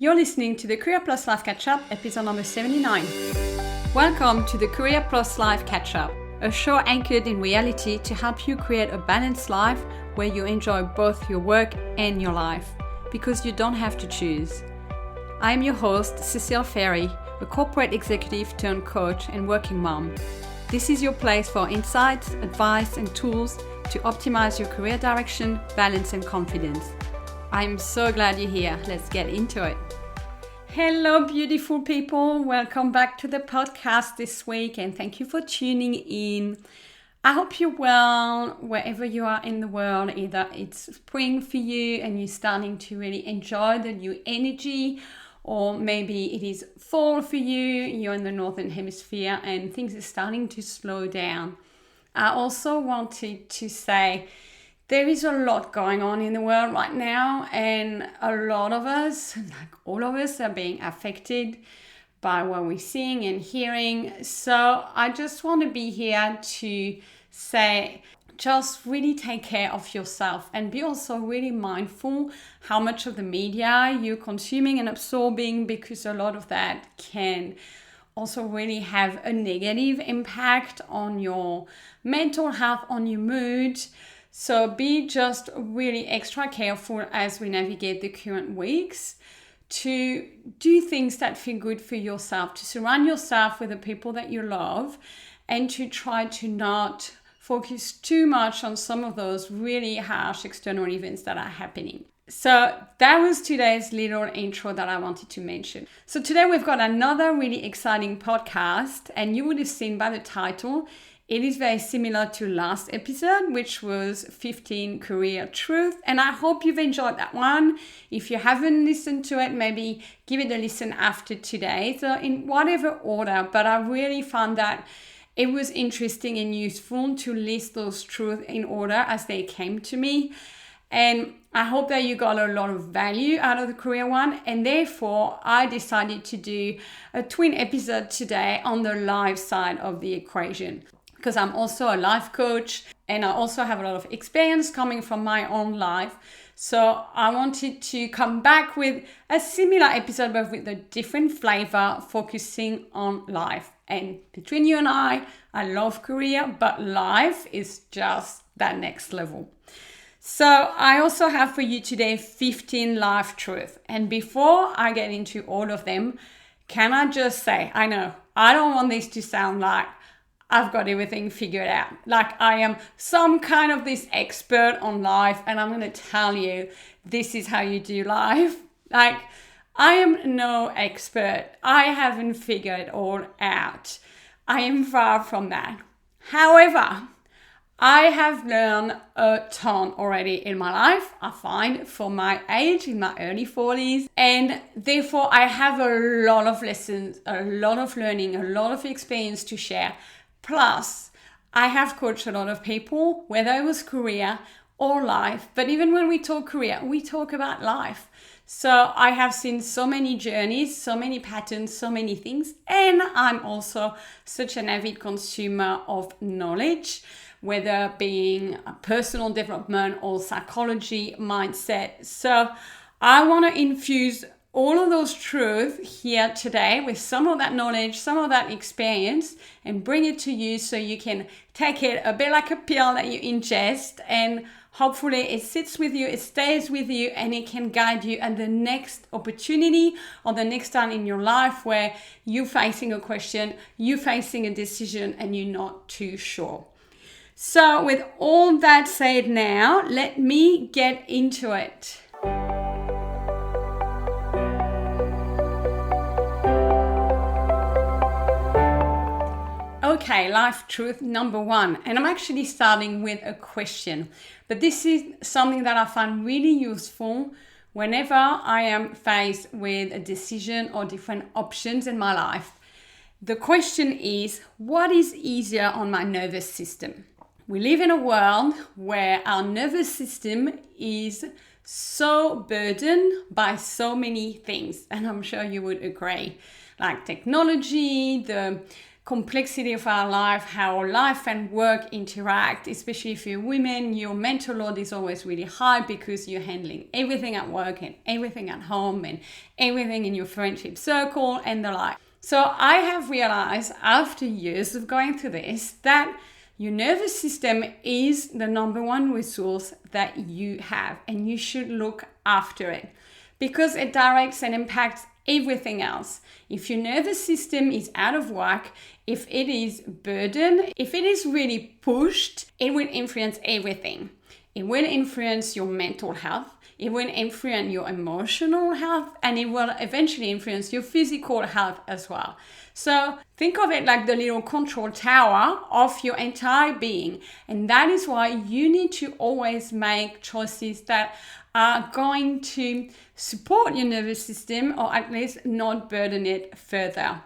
You're listening to the Career Plus Life Catch-Up, episode number 79. Welcome to the Career Plus Life Catch-Up, a show anchored in reality to help you create a balanced life where you enjoy both your work and your life, because you don't have to choose. I am your host, Cecile Ferry, a corporate executive turned coach and working mom. This is your place for insights, advice, and tools to optimize your career direction, balance, and confidence. I'm so glad you're here. Let's get into it. Hello, beautiful people. Welcome back to the podcast this week, and thank you for tuning in. I hope you're well wherever you are in the world. Either it's spring for you and you're starting to really enjoy the new energy, or maybe it is fall for you. You're in the Northern Hemisphere and things are starting to slow down. I also wanted to say there is a lot going on in the world right now, and a lot of us, like all of us, are being affected by what we're seeing and hearing. So I just want to be here to say, just really take care of yourself and be also really mindful how much of the media you're consuming and absorbing, because a lot of that can also really have a negative impact on your mental health, on your mood. So be just really extra careful as we navigate the current weeks to do things that feel good for yourself, to surround yourself with the people that you love, and to try to not focus too much on some of those really harsh external events that are happening. So that was today's little intro that I wanted to mention. So today we've got another really exciting podcast, and you would have seen by the title, it is very similar to last episode, which was 15 career truth. And I hope you've enjoyed that one. If you haven't listened to it, maybe give it a listen after today. So in whatever order, but I really found that it was interesting and useful to list those truths in order as they came to me. And I hope that you got a lot of value out of the career one. And therefore, I decided to do a twin episode today on the life side of the equation, because I'm also a life coach and I also have a lot of experience coming from my own life. So I wanted to come back with a similar episode, but with a different flavor, focusing on life. And between you and I love career, but life is just that next level. So I also have for you today 15 life truths. And before I get into all of them, can I just say, I know, I don't want this to sound like I've got everything figured out, like I am some kind of this expert on life and I'm going to tell you this is how you do life. Like, I am no expert. I haven't figured it all out. I am far from that. However, I have learned a ton already in my life, I find, for my age, in my early 40s. And therefore, I have a lot of lessons, a lot of learning, a lot of experience to share. Plus, I have coached a lot of people, whether it was career or life. But even when we talk career, we talk about life. So I have seen so many journeys, so many patterns, so many things. And I'm also such an avid consumer of knowledge, whether being personal development or psychology, mindset. So I want to infuse all of those truths here today with some of that knowledge, some of that experience, and bring it to you so you can take it a bit like a pill that you ingest, and hopefully it sits with you, it stays with you, and it can guide you at the next opportunity or the next time in your life where you're facing a question, you're facing a decision, and you're not too sure. So with all that said now, let me get into it. Okay, life truth number 1. And I'm actually starting with a question. But this is something that I find really useful whenever I am faced with a decision or different options in my life. The question is, what is easier on my nervous system? We live in a world where our nervous system is so burdened by so many things. And I'm sure you would agree. Like technology, the complexity of our life, how life and work interact, especially if you're women, your mental load is always really high because you're handling everything at work and everything at home and everything in your friendship circle and the like. So I have realized after years of going through this that your nervous system is the number one resource that you have, and you should look after it because it directs and impacts everything else. If your nervous system is out of whack, if it is burdened, if it is really pushed, it will influence everything. It will influence your mental health, it will influence your emotional health, and it will eventually influence your physical health as well. So think of it like the little control tower of your entire being. And that is why you need to always make choices that are going to support your nervous system, or at least not burden it further.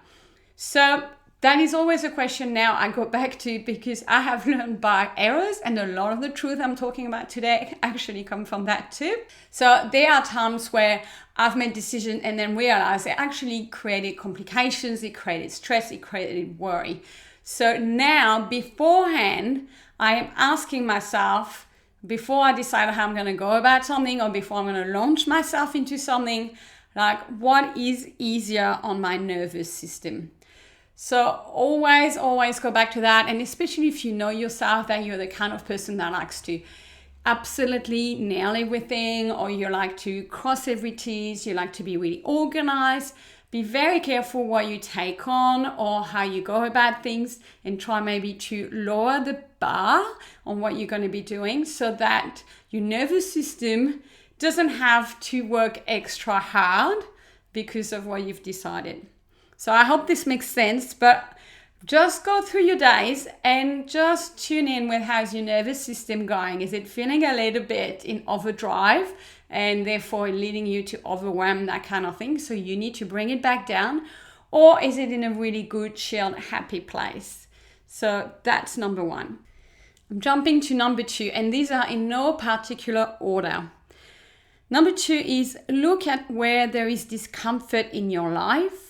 So that is always a question now I go back to, because I have learned by errors, and a lot of the truth I'm talking about today actually come from that too. So there are times where I've made decisions and then realized it actually created complications, it created stress, it created worry. So now beforehand, I am asking myself, before I decide how I'm going to go about something, or before I'm going to launch myself into something, like what is easier on my nervous system? So always go back to that. And especially if you know yourself that you're the kind of person that likes to absolutely nail everything, or you like to cross every T's, you like to be really organized, be very careful what you take on or how you go about things, and try maybe to lower the bar on what you're going to be doing so that your nervous system doesn't have to work extra hard because of what you've decided. So I hope this makes sense, but just go through your days and just tune in with how's your nervous system going. Is it feeling a little bit in overdrive and therefore leading you to overwhelm, that kind of thing? So you need to bring it back down. Or is it in a really good, chilled, happy place? So that's number one. I'm jumping to number two, and these are in no particular order. Number two is look at where there is discomfort in your life.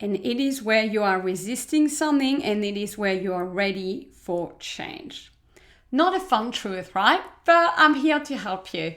And it is where you are resisting something, and it is where you are ready for change. Not a fun truth, right? But I'm here to help you.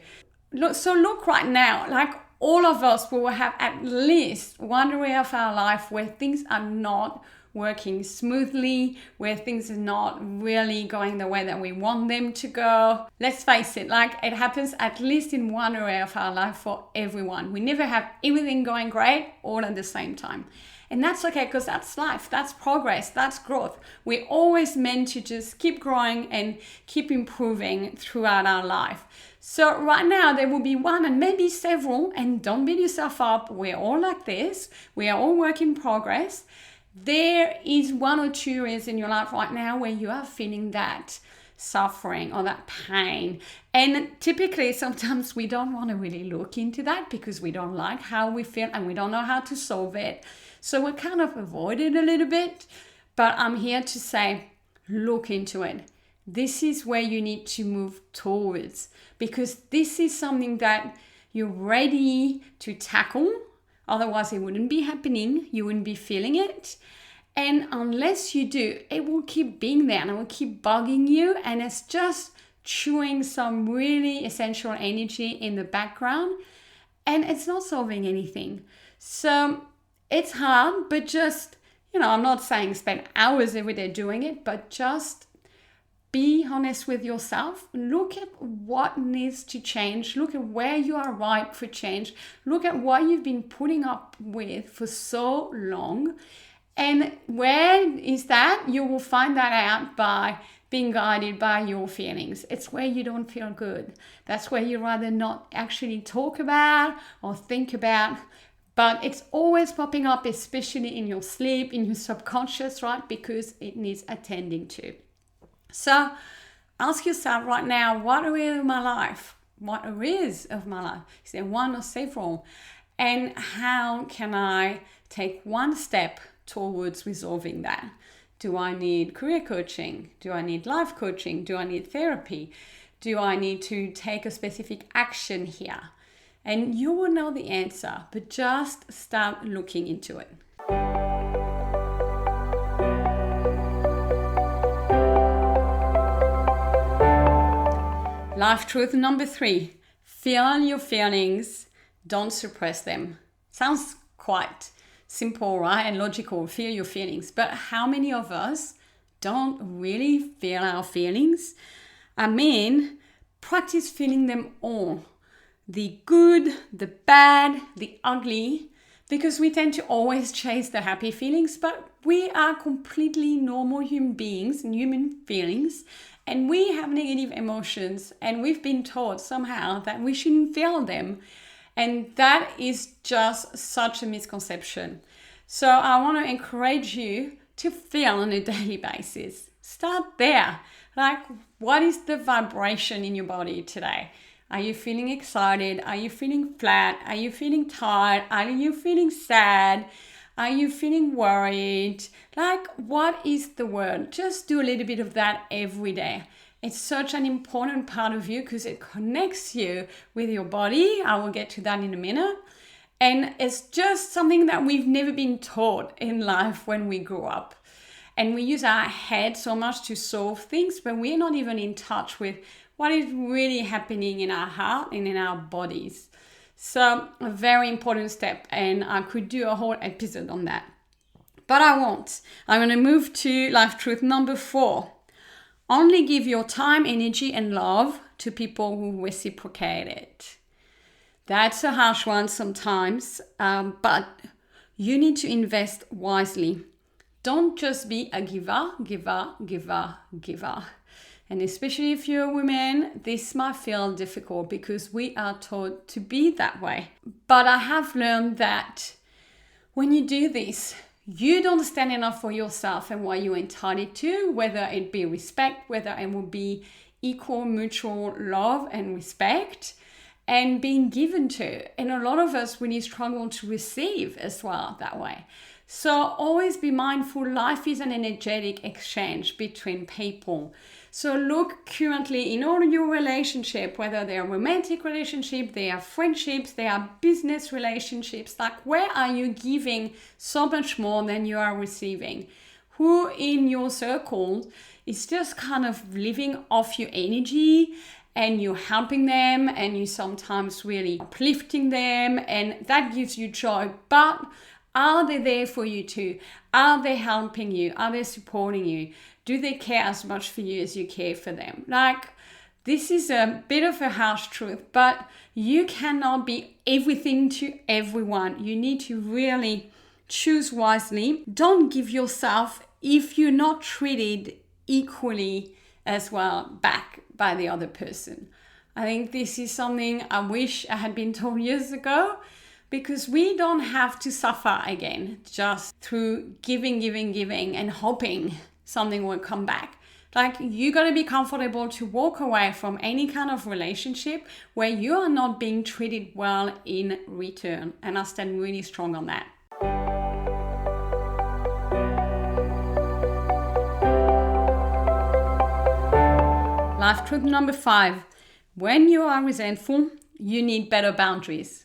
Look right now, like all of us will have at least one area of our life where things are not working smoothly, where things are not really going the way that we want them to go. Let's face it, like it happens at least in one area of our life for everyone. We never have everything going great all at the same time. And that's okay, because that's life, that's progress, that's growth. We're always meant to just keep growing and keep improving throughout our life. So right now there will be one and maybe several, and don't beat yourself up. We're all like this. We are all work in progress. There is one or two areas in your life right now where you are feeling that suffering or that pain. And typically, sometimes we don't want to really look into that because we don't like how we feel and we don't know how to solve it. So we kind of avoid it a little bit. But I'm here to say, look into it. This is where you need to move towards, because this is something that you're ready to tackle. Otherwise, it wouldn't be happening. You wouldn't be feeling it. And unless you do, it will keep being there and it will keep bugging you. And it's just chewing some really essential energy in the background. And it's not solving anything. So it's hard, but just, I'm not saying spend hours every day doing it, but just be honest with yourself. Look at what needs to change. Look at where you are ripe for change. Look at what you've been putting up with for so long. And where is that? You will find that out by being guided by your feelings. It's where you don't feel good. That's where you rather not actually talk about or think about. But it's always popping up, especially in your sleep, in your subconscious, right? Because it needs attending to. So ask yourself right now, what area of my life? What areas of my life? Is there one or several? And how can I take one step towards resolving that? Do I need career coaching? Do I need life coaching? Do I need therapy? Do I need to take a specific action here? And you will know the answer, but just start looking into it. Life truth number 3, feel your feelings, don't suppress them. Sounds quite simple, right? And logical, feel your feelings. But how many of us don't really feel our feelings? I mean, practice feeling them all. The good, the bad, the ugly, because we tend to always chase the happy feelings, but we are completely normal human beings and human feelings, and we have negative emotions, and we've been taught somehow that we shouldn't feel them. And that is just such a misconception. So I want to encourage you to feel on a daily basis. Start there. Like, what is the vibration in your body today? Are you feeling excited? Are you feeling flat? Are you feeling tired? Are you feeling sad? Are you feeling worried? Like, what is the word? Just do a little bit of that every day. It's such an important part of you because it connects you with your body. I will get to that in a minute. And it's just something that we've never been taught in life when we grew up. And we use our head so much to solve things, but we're not even in touch with what is really happening in our heart and in our bodies. So a very important step, and I could do a whole episode on that. But I won't. I'm going to move to life truth number 4. Only give your time, energy, and love to people who reciprocate it. That's a harsh one sometimes, but you need to invest wisely. Don't just be a giver. And especially if you're a woman, this might feel difficult because we are taught to be that way. But I have learned that when you do this, you don't stand enough for yourself and what you're entitled to, whether it be respect, whether it will be equal mutual love and respect and being given to. And a lot of us really struggle to receive as well that way. So always be mindful, life is an energetic exchange between people. So look currently in all your relationship, whether they are romantic relationship, they are friendships, they are business relationships, like where are you giving so much more than you are receiving? Who in your circle is just kind of living off your energy and you're helping them and you sometimes really uplifting them and that gives you joy, but are they there for you too? Are they helping you? Are they supporting you? Do they care as much for you as you care for them? Like, this is a bit of a harsh truth, but you cannot be everything to everyone. You need to really choose wisely. Don't give yourself if you're not treated equally as well back by the other person. I think this is something I wish I had been told years ago, because we don't have to suffer again just through giving and hoping something will come back. Like, you got to be comfortable to walk away from any kind of relationship where you are not being treated well in return. And I stand really strong on that. Life truth number 5. When you are resentful, you need better boundaries.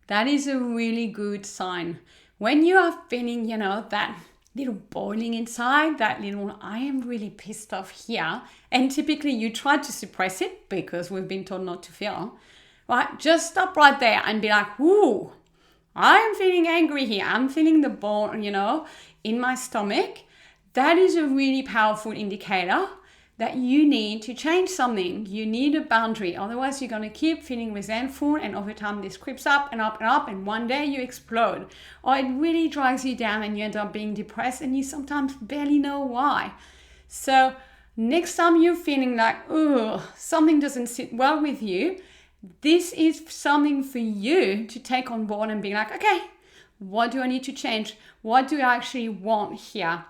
That is a really good sign. When you are feeling, that little boiling inside, that little, I am really pissed off here. And typically you try to suppress it because we've been told not to feel, right? Just stop right there and be like, ooh, I'm feeling angry here. I'm feeling the ball, in my stomach. That is a really powerful indicator that you need to change something. You need a boundary. Otherwise, you're going to keep feeling resentful, and over time, this creeps up and up and up, and one day you explode. Or it really drags you down and you end up being depressed, and you sometimes barely know why. So next time you're feeling like, something doesn't sit well with you, this is something for you to take on board and be like, okay, what do I need to change? What do I actually want here?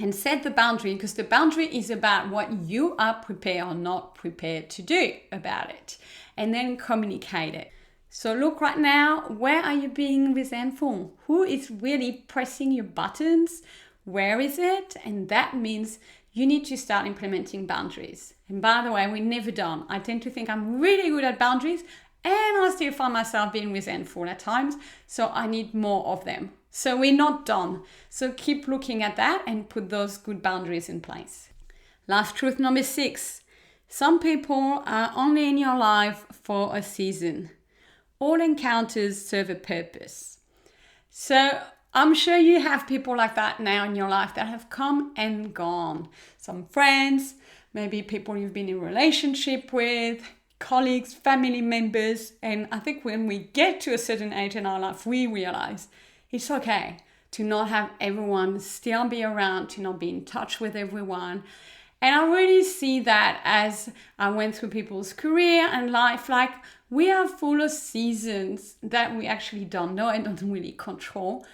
And set the boundary, because the boundary is about what you are prepared or not prepared to do about it, and then communicate it. So look right now, where are you being resentful? Who is really pressing your buttons? Where is it? And that means you need to start implementing boundaries. And by the way, we're never done. I tend to think I'm really good at boundaries, and I still find myself being resentful at times. So I need more of them. So we're not done. So keep looking at that and put those good boundaries in place. Life truth number 6. Some people are only in your life for a season. All encounters serve a purpose. So I'm sure you have people like that now in your life that have come and gone. Some friends, maybe people you've been in relationship with, colleagues, family members. And I think when we get to a certain age in our life, we realize it's okay to not have everyone still be around, to not be in touch with everyone. And I really see that as I went through people's career and life, like we are full of seasons that we actually don't know and don't really control.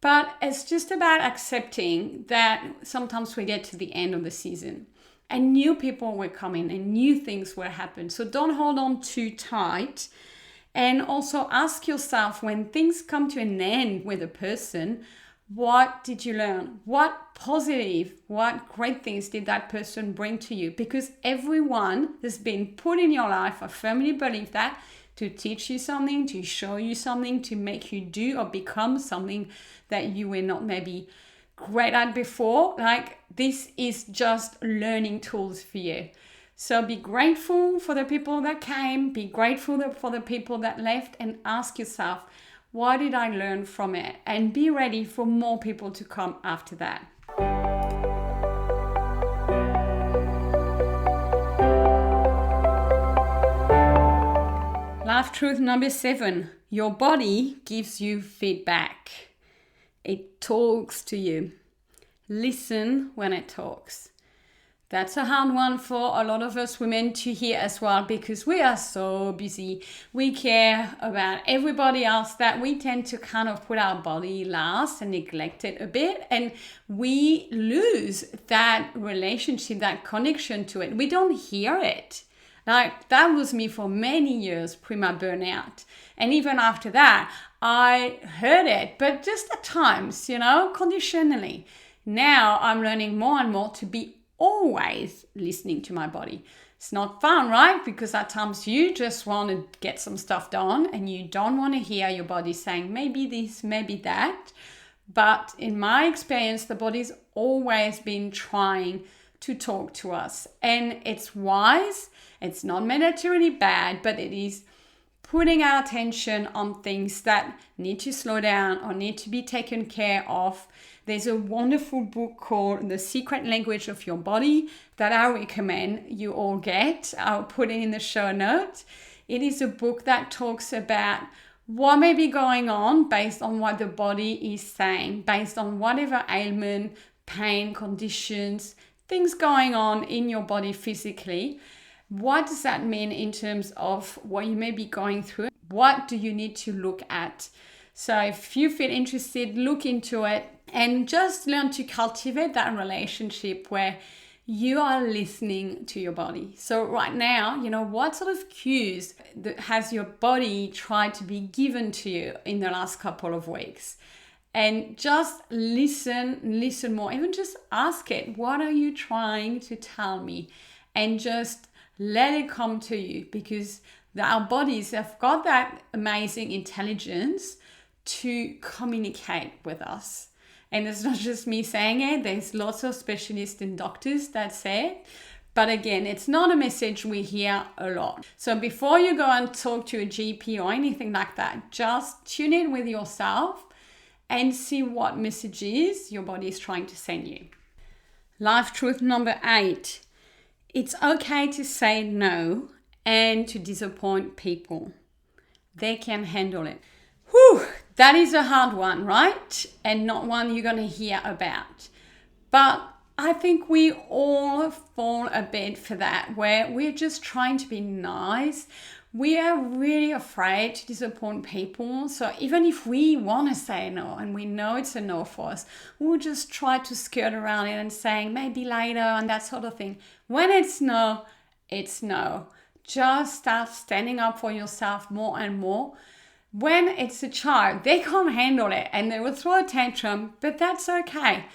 But it's just about accepting that sometimes we get to the end of the season and new people will come in and new things will happen. So don't hold on too tight. And also ask yourself, when things come to an end with a person, what did you learn? What positive, what great things did that person bring to you? Because everyone has been put in your life, I firmly believe that, to teach you something, to show you something, to make you do or become something that you were not maybe great at before. Like, this is just learning tools for you. So be grateful for the people that came, be grateful for the people that left, and ask yourself, what did I learn from it? And be ready for more people to come after that. Life truth number 7. Your body gives you feedback. It talks to you. Listen when it talks. That's a hard one for a lot of us women to hear as well, because we are so busy. We care about everybody else that we tend to kind of put our body last and neglect it a bit. And we lose that relationship, that connection to it. We don't hear it. Like, that was me for many years pre my burnout. And even after that, I heard it, but just at times, conditionally. Now I'm learning more and more to be always listening to my body. It's not fun, right? Because at times you just want to get some stuff done and you don't want to hear your body saying maybe this, maybe that. But in my experience, the body's always been trying to talk to us. And it's wise. It's not necessarily bad, but it is putting our attention on things that need to slow down or need to be taken care of. There's a wonderful book called The Secret Language of Your Body that I recommend you all get. I'll put it in the show notes. It is a book that talks about what may be going on based on what the body is saying, based on whatever ailment, pain, conditions, things going on in your body physically. What does that mean in terms of what you may be going through? What do you need to look at? So if you feel interested, look into it and just learn to cultivate that relationship where you are listening to your body. So right now, what sort of cues has your body tried to be given to you in the last couple of weeks? And just listen more. Even just ask it, what are you trying to tell me? And just let it come to you, because our bodies have got that amazing intelligence to communicate with us. And it's not just me saying it. There's lots of specialists and doctors that say it. But again, it's not a message we hear a lot. So before you go and talk to a GP or anything like that, just tune in with yourself and see what messages your body is trying to send you. Life truth number 8. It's okay to say no and to disappoint people. They can handle it. Whew, that is a hard one, right? And not one you're going to hear about. But I think we all fall a bit for that, where we're just trying to be nice. We are really afraid to disappoint people. So even if we want to say no and we know it's a no for us, we'll just try to skirt around it and saying maybe later and that sort of thing. When it's no, it's no. Just start standing up for yourself more and more. When it's a child, they can't handle it and they will throw a tantrum, but that's okay.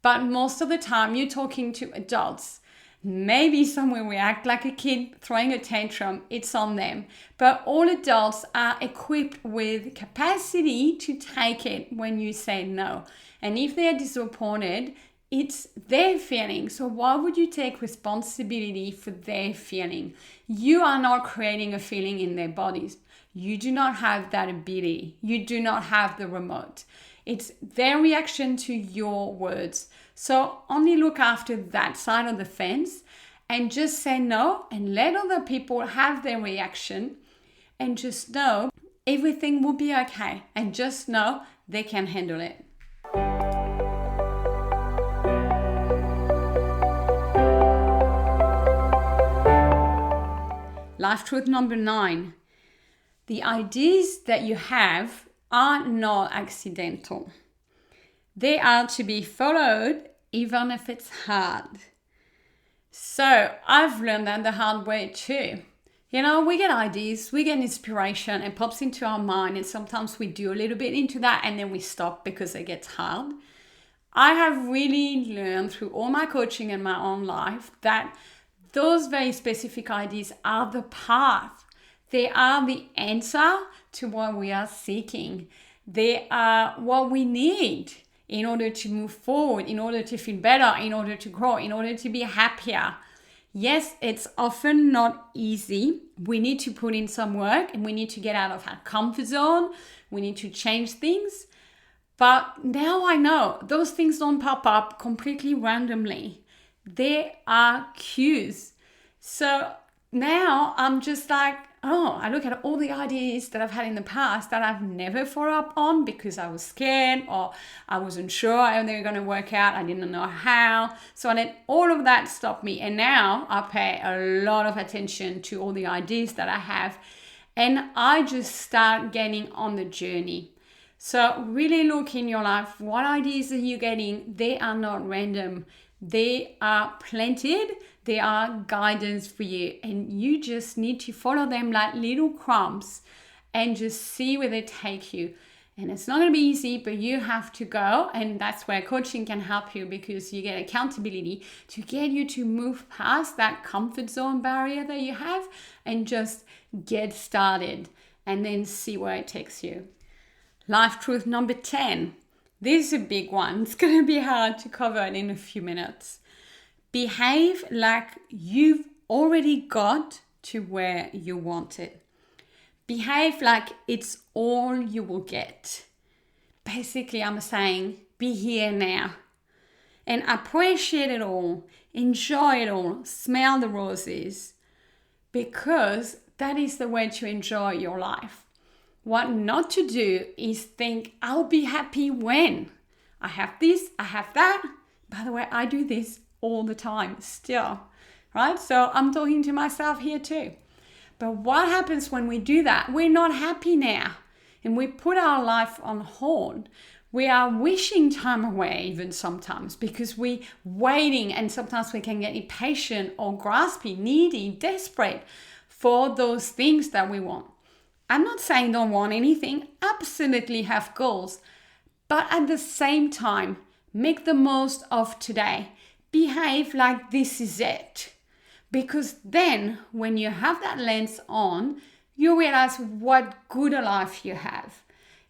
But most of the time you're talking to adults. Maybe some will react like a kid throwing a tantrum, it's on them. But all adults are equipped with capacity to take it when you say no. And if they're disappointed, It's their feeling. So why would you take responsibility for their feeling? You are not creating a feeling in their bodies. You do not have that ability. You do not have the remote. It's their reaction to your words. So only look after that side of the fence and just say no and let other people have their reaction, and just know everything will be okay, and just know they can handle it. Life truth number 9. The ideas that you have are not accidental. They are to be followed even if it's hard. So I've learned that the hard way too. We get ideas, we get inspiration, it pops into our mind, and sometimes we do a little bit into that and then we stop because it gets hard. I have really learned through all my coaching and my own life that those very specific ideas are the path. They are the answer to what we are seeking. They are what we need in order to move forward, in order to feel better, in order to grow, in order to be happier. Yes, it's often not easy. We need to put in some work and we need to get out of our comfort zone. We need to change things. But now I know those things don't pop up completely randomly. They are cues. So now I'm just like, I look at all the ideas that I've had in the past that I've never followed up on because I was scared or I wasn't sure how they were going to work out. I didn't know how. So I let all of that stop me. And now I pay a lot of attention to all the ideas that I have. And I just start getting on the journey. So really look in your life. What ideas are you getting? They are not random. They are planted. They are guidance for you, and you just need to follow them like little crumbs and just see where they take you. And it's not going to be easy, but you have to go, and that's where coaching can help you, because you get accountability to get you to move past that comfort zone barrier that you have and just get started and then see where it takes you. Life truth number 10. This is a big one. It's going to be hard to cover it in a few minutes. Behave like you've already got to where you want it. Behave like it's all you will get. Basically, I'm saying be here now and appreciate it all, enjoy it all, smell the roses, because that is the way to enjoy your life. What not to do is think, I'll be happy when I have this, I have that. By the way, I do this all the time still, right? So I'm talking to myself here too. But what happens when we do that? We're not happy now, and we put our life on hold. We are wishing time away even sometimes because we're waiting, and sometimes we can get impatient or graspy, needy, desperate for those things that we want. I'm not saying don't want anything, absolutely have goals, but at the same time, make the most of today. Behave like this is it. Because then when you have that lens on, you realize what good a life you have.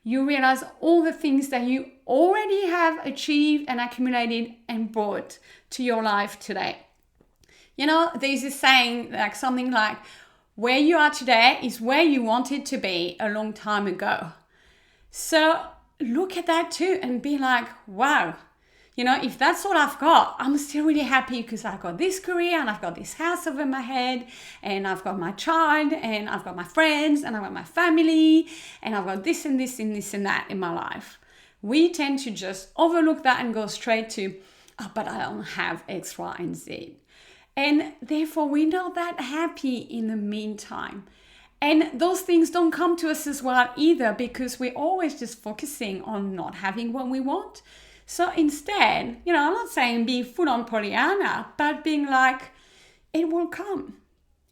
You realize all the things that you already have achieved and accumulated and brought to your life today. There's this saying, like something like, where you are today is where you wanted to be a long time ago. So look at that too and be like, wow, if that's all I've got, I'm still really happy because I've got this career and I've got this house over my head and I've got my child and I've got my friends and I've got my family and I've got this and this and this and that in my life. We tend to just overlook that and go straight to, but I don't have X, Y, and Z. And therefore, we're not that happy in the meantime. And those things don't come to us as well either, because we're always just focusing on not having what we want. So instead, I'm not saying be full on Pollyanna, but being like, it will come.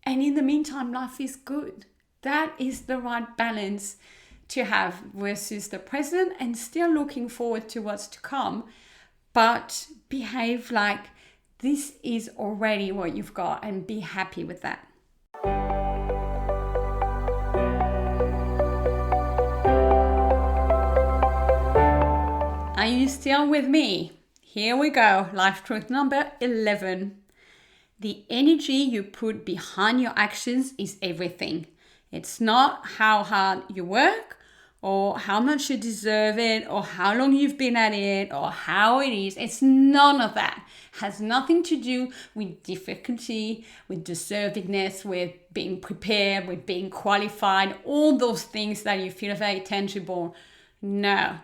And in the meantime, life is good. That is the right balance to have versus the present and still looking forward to what's to come, but behave like this is already what you've got and be happy with that. Are you still with me? Here we go. Life truth number 11. The energy you put behind your actions is everything. It's not how hard you work or how much you deserve it or how long you've been at it or how it is. It's none of that. It has nothing to do with difficulty, with deservingness, with being prepared, with being qualified, all those things that you feel very tangible. No.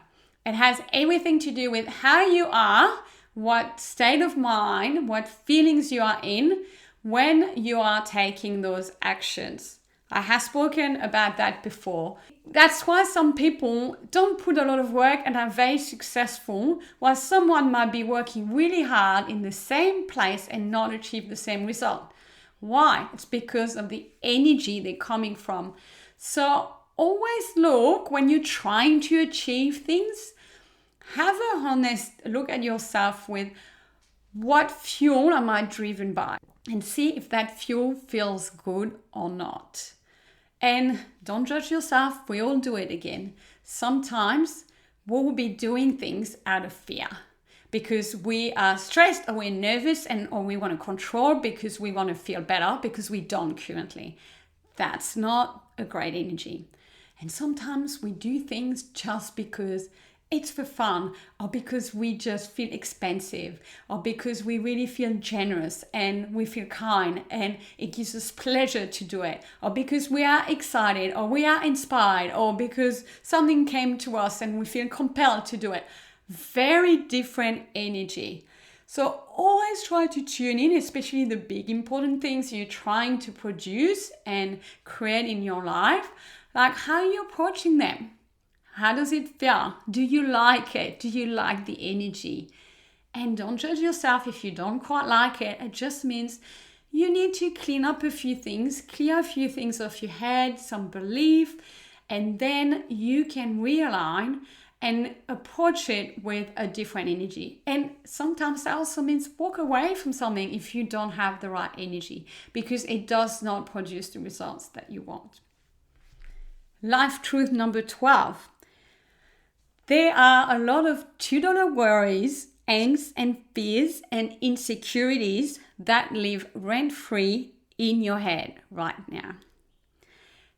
It has everything to do with how you are, what state of mind, what feelings you are in when you are taking those actions. I have spoken about that before. That's why some people don't put a lot of work and are very successful, while someone might be working really hard in the same place and not achieve the same result. Why? It's because of the energy they're coming from. So always look, when you're trying to achieve things, have a honest look at yourself with what fuel am I driven by, and see if that fuel feels good or not. And don't judge yourself. We all do it again. Sometimes we'll be doing things out of fear because we are stressed or we're nervous or we want to control because we want to feel better because we don't currently. That's not a great energy. And sometimes we do things just because it's for fun, or because we just feel expansive, or because we really feel generous and we feel kind and it gives us pleasure to do it, or because we are excited or we are inspired, or because something came to us and we feel compelled to do it. Very different energy. So always try to tune in, especially the big important things you're trying to produce and create in your life, like how you're approaching them. How does it feel? Do you like it? Do you like the energy? And don't judge yourself if you don't quite like it. It just means you need to clean up a few things, clear a few things off your head, some belief, and then you can realign and approach it with a different energy. And sometimes that also means walk away from something if you don't have the right energy, because it does not produce the results that you want. Life truth number 12. There are a lot of $2 worries, angst, and fears and insecurities that live rent-free in your head right now.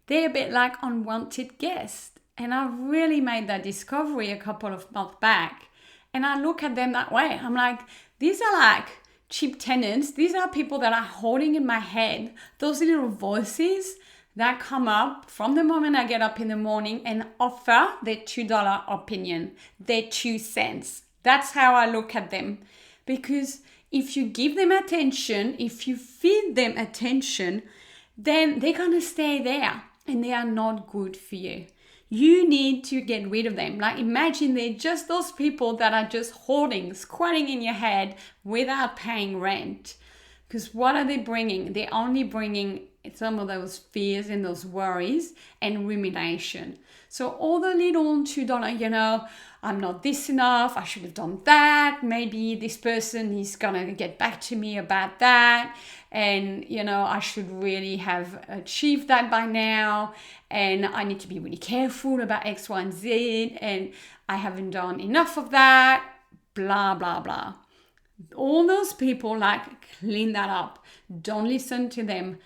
They're a bit like unwanted guests. And I really made that discovery a couple of months back. And I look at them that way. I'm like, these are like cheap tenants. These are people that are holding in my head those little voices that come up from the moment I get up in the morning and offer their $2 opinion, their 2 cents. That's how I look at them. Because if you give them attention, if you feed them attention, then they're going to stay there and they are not good for you. You need to get rid of them. Like imagine they're just those people that are just holding, squatting in your head without paying rent. Because what are they bringing? They're only bringing some of those fears and those worries and rumination. So all the little $2, I'm not this enough, I should have done that, maybe this person is gonna get back to me about that, and I should really have achieved that by now, and I need to be really careful about X, Y, and Z, and I haven't done enough of that, blah, blah, blah. All those people, clean that up. Don't listen to them.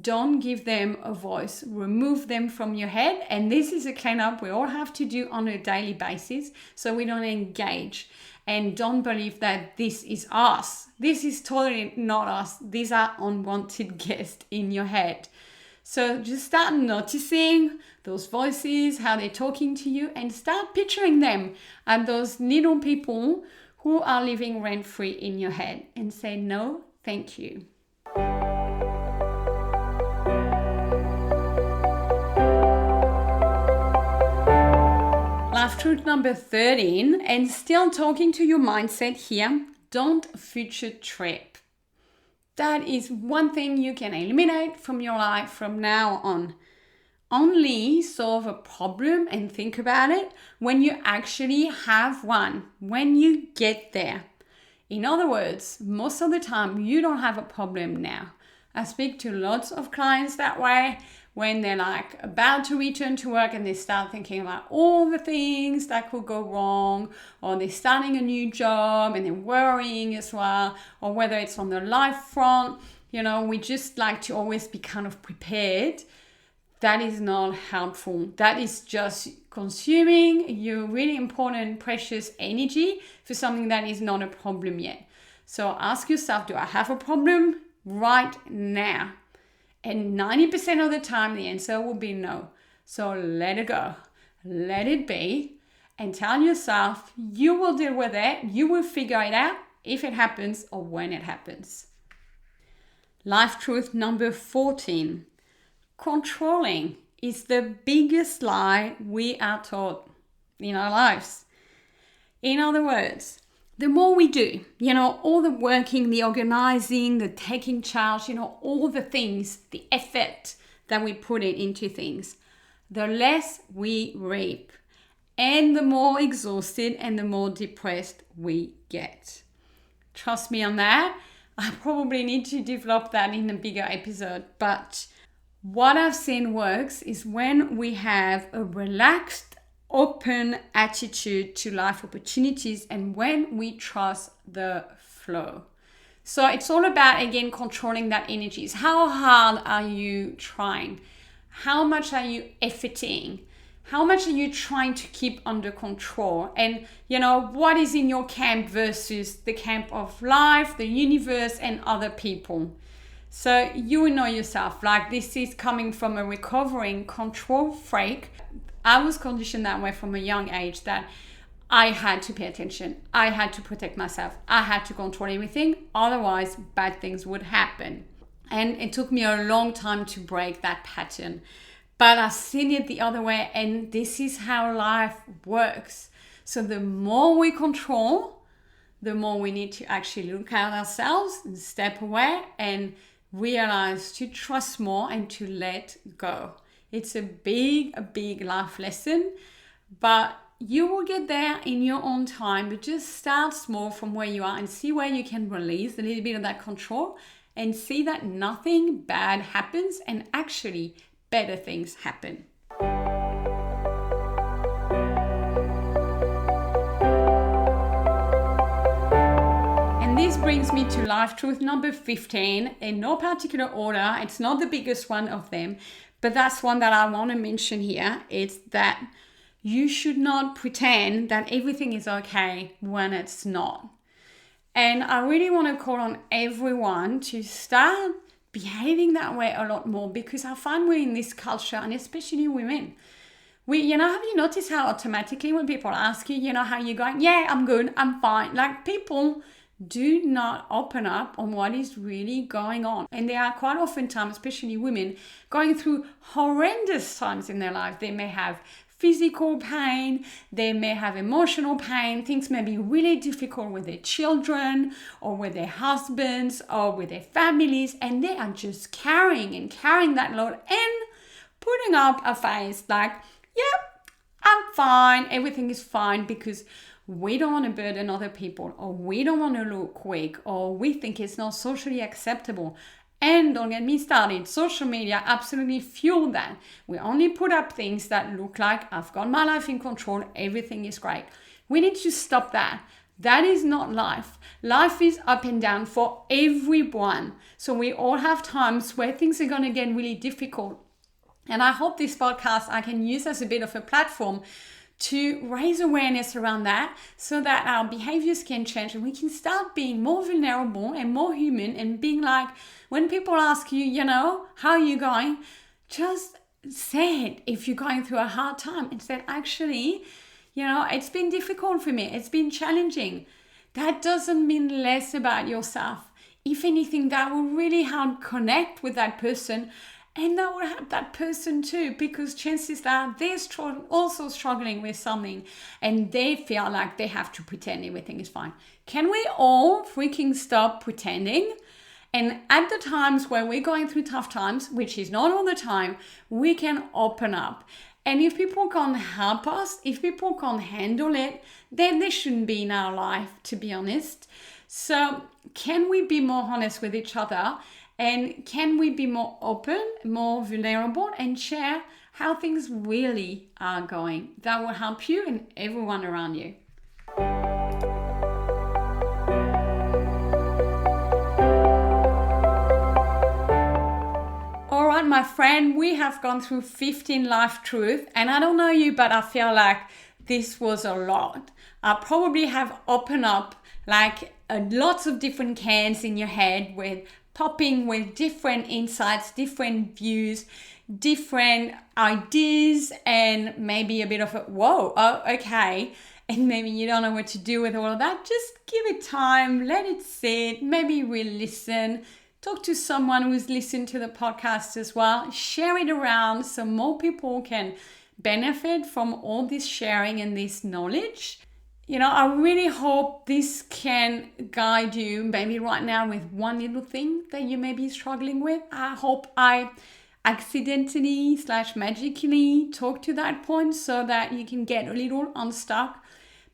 Don't give them a voice. Remove them from your head. And this is a cleanup we all have to do on a daily basis so we don't engage. And don't believe that this is us. This is totally not us. These are unwanted guests in your head. So just start noticing those voices, how they're talking to you, and start picturing them as those little people who are living rent-free in your head, and say, no, thank you. Life truth number 13, and still talking to your mindset here, don't future trip. That is one thing you can eliminate from your life from now on. Only solve a problem and think about it when you actually have one, when you get there. In other words, most of the time you don't have a problem now. I speak to lots of clients that way. when they're like about to return to work and they start thinking about all the things that could go wrong, or they're starting a new job and they're worrying as well, or whether it's on the life front. We just like to always be kind of prepared. That is not helpful. That is just consuming your really important, precious energy for something that is not a problem yet. So ask yourself, do I have a problem right now? And 90% of the time, the answer will be no. So let it go. Let it be. And tell yourself, you will deal with it. You will figure it out if it happens or when it happens. Life truth number 14. Controlling is the biggest lie we are taught in our lives. In other words, the more we do, all the working, the organizing, the taking charge, all the things, the effort that we put into things, the less we reap and the more exhausted and the more depressed we get. Trust me on that. I probably need to develop that in a bigger episode, but what I've seen works is when we have a relaxed, open attitude to life opportunities and when we trust the flow. So it's all about, again, controlling that energy. How hard are you trying? How much are you efforting? How much are you trying to keep under control? And, what is in your camp versus the camp of life, the universe, and other people? So you will know yourself, like this is coming from a recovering control freak. I was conditioned that way from a young age that I had to pay attention. I had to protect myself. I had to control everything. Otherwise, bad things would happen. And it took me a long time to break that pattern. But I've seen it the other way, and this is how life works. So the more we control, the more we need to actually look at ourselves and step away and realize to trust more and to let go. It's a big life lesson, but you will get there in your own time. But just start small from where you are and see where you can release a little bit of that control and see that nothing bad happens and actually better things happen. And this brings me to life truth number 15 in no particular order. It's not the biggest one of them, but that's one that I want to mention here. It's that you should not pretend that everything is okay when it's not. And I really want to call on everyone to start behaving that way a lot more, because I find we're in this culture, and especially women. Have you noticed how automatically when people ask you, how you're going? Yeah, I'm good, I'm fine. Like, people do not open up on what is really going on. And they are quite often times, especially women, going through horrendous times in their life. They may have physical pain, they may have emotional pain, things may be really difficult with their children or with their husbands or with their families, and they are just carrying that load and putting up a face like, yep, I'm fine, everything is fine, because we don't want to burden other people, or we don't want to look weak, or we think it's not socially acceptable. And don't get me started, social media absolutely fuel that. We only put up things that look like I've got my life in control, everything is great. We need to stop that. That is not life. Life is up and down for everyone. So we all have times where things are going to get really difficult. And I hope this podcast I can use as a bit of a platform to raise awareness around that, so that our behaviors can change and we can start being more vulnerable and more human, and being like, when people ask you, how are you going? Just say it if you're going through a hard time, and say, actually, it's been difficult for me. It's been challenging. That doesn't mean less about yourself. If anything, that will really help connect with that person. And that will help that person too, because chances are they're also struggling with something and they feel like they have to pretend everything is fine. Can we all freaking stop pretending? And at the times where we're going through tough times, which is not all the time, we can open up. And if people can't help us, if people can't handle it, then they shouldn't be in our life, to be honest. So can we be more honest with each other And can we be more open, more vulnerable, and share how things really are going? That will help you and everyone around you. All right, my friend, we have gone through 15 life truths, and I don't know you, but I feel like this was a lot. I probably have opened up like lots of different cans in your head with popping with different insights, different views, different ideas, and maybe a bit of a whoa, oh, okay. And maybe you don't know what to do with all of that. Just give it time, let it sit, maybe re-listen. Talk to someone who's listened to the podcast as well. Share it around so more people can benefit from all this sharing and this knowledge. You know, I really hope this can guide you maybe right now with one little thing that you may be struggling with. I hope I accidentally / magically talk to that point so that you can get a little unstuck.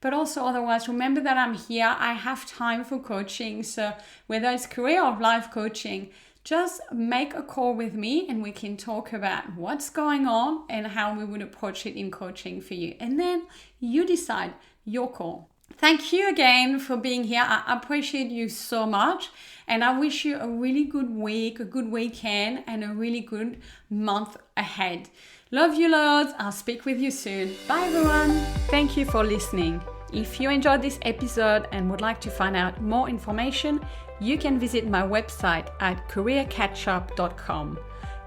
But also otherwise, remember that I'm here. I have time for coaching. So whether it's career or life coaching, just make a call with me and we can talk about what's going on and how we would approach it in coaching for you. And then you decide your call. Thank you again for being here. I appreciate you so much. And I wish you a really good week, a good weekend, and a really good month ahead. Love you loads. I'll speak with you soon. Bye everyone. Thank you for listening. If you enjoyed this episode and would like to find out more information, you can visit my website at careercatchup.com.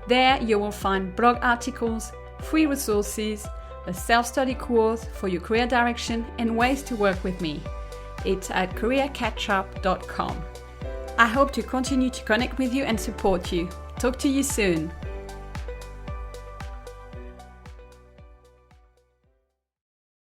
There you will find blog articles, free resources, a self-study course for your career direction, and ways to work with me. It's at careercatchup.com. I hope to continue to connect with you and support you. Talk to you soon.